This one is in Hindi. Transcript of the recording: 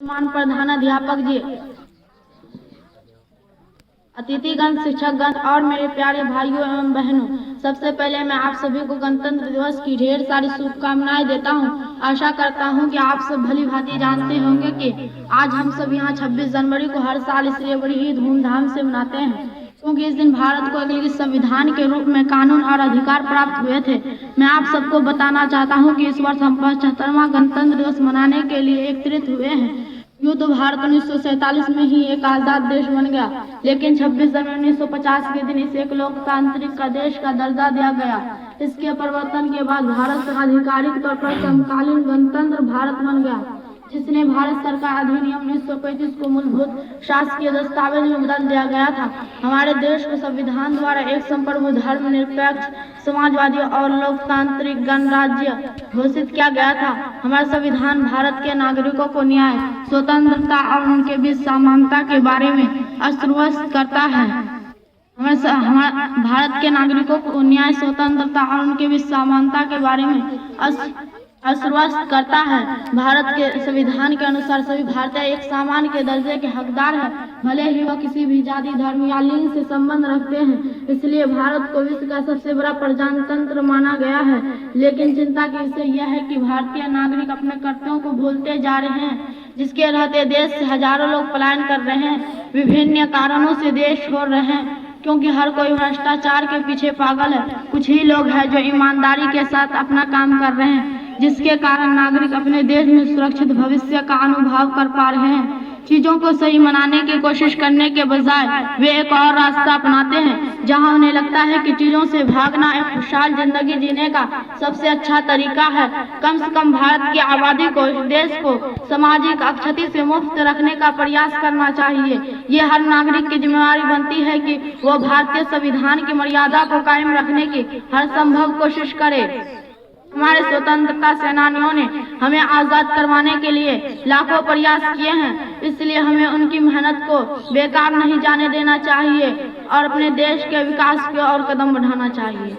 सम्मान प्रधानाध्यापक जी, अतिथिगण, शिक्षकगण और मेरे प्यारे भाइयों एवं बहनों, सबसे पहले मैं आप सभी को गणतंत्र दिवस की ढेर सारी शुभकामनाएं देता हूं। आशा करता हूं कि आप सब भली भांति जानते होंगे कि आज हम सब यहाँ 26 जनवरी को हर साल इसलिए बड़ी ही धूमधाम से मनाते हैं क्योंकि इस दिन भारत को एक संविधान के रूप में कानून और अधिकार प्राप्त हुए थे। मैं आप सबको बताना चाहता हूँ कि इस वर्ष हम 75वां गणतंत्र दिवस मनाने के लिए एकत्रित हुए हैं। यूँ तो भारत 1947 में ही एक आजाद देश बन गया, लेकिन 26 जनवरी 1950 के दिन इसे एक लोकतांत्रिक का देश का दर्जा दिया गया। इसके परिवर्तन के बाद भारत आधिकारिक तौर पर समकालीन गणतंत्र भारत बन गया, जिसने भारत सरकार अधिनियम 1935 को मूलभूत शासकीय दस्तावेज में बदल दिया गया था। हमारे देश को संविधान द्वारा एक संप्रभु, धर्मनिरपेक्ष, समाजवादी और लोकतांत्रिक गणराज्य घोषित किया गया था। हमारा संविधान भारत के नागरिकों को न्याय, स्वतंत्रता और उनके बीच समानता के बारे में आश्वस्त करता है। हमारा भारत के नागरिकों को न्याय, स्वतंत्रता और उनके बीच समानता के बारे में आश्वस्त करता है। भारत के संविधान के अनुसार सभी भारतीय एक सामान्य के दर्जे के हकदार हैं, भले ही वह किसी भी जाति, धर्म या लिंग से संबंध रखते हैं। इसलिए भारत को विश्व का सबसे बड़ा प्रजातंत्र माना गया है। लेकिन चिंता की विषय यह है कि भारतीय नागरिक अपने कर्तव्यों को भूलते जा रहे हैं, जिसके रहते देश से हजारों लोग पलायन कर रहे हैं। विभिन्न कारणों से देश छोड़ रहे हैं, क्योंकि हर कोई भ्रष्टाचार के पीछे पागल है। कुछ ही लोग हैं जो ईमानदारी के साथ अपना काम कर रहे हैं, जिसके कारण नागरिक अपने देश में सुरक्षित भविष्य का अनुभव कर पा रहे हैं। चीजों को सही मनाने की कोशिश करने के बजाय वे एक और रास्ता अपनाते हैं, जहां उन्हें लगता है कि चीजों से भागना एक खुशहाल जिंदगी जीने का सबसे अच्छा तरीका है। कम से कम भारत की आबादी को, इस देश को सामाजिक अक्षति से मुक्त रखने का प्रयास करना चाहिए। ये हर नागरिक की जिम्मेदारी बनती है कि वो भारतीय संविधान की मर्यादा को कायम रखने की हर संभव कोशिश करे। हमारे स्वतंत्रता सेनानियों ने हमें आजाद करवाने के लिए लाखों प्रयास किए हैं, इसलिए हमें उनकी मेहनत को बेकार नहीं जाने देना चाहिए और अपने देश के विकास की ओर कदम बढ़ाना चाहिए।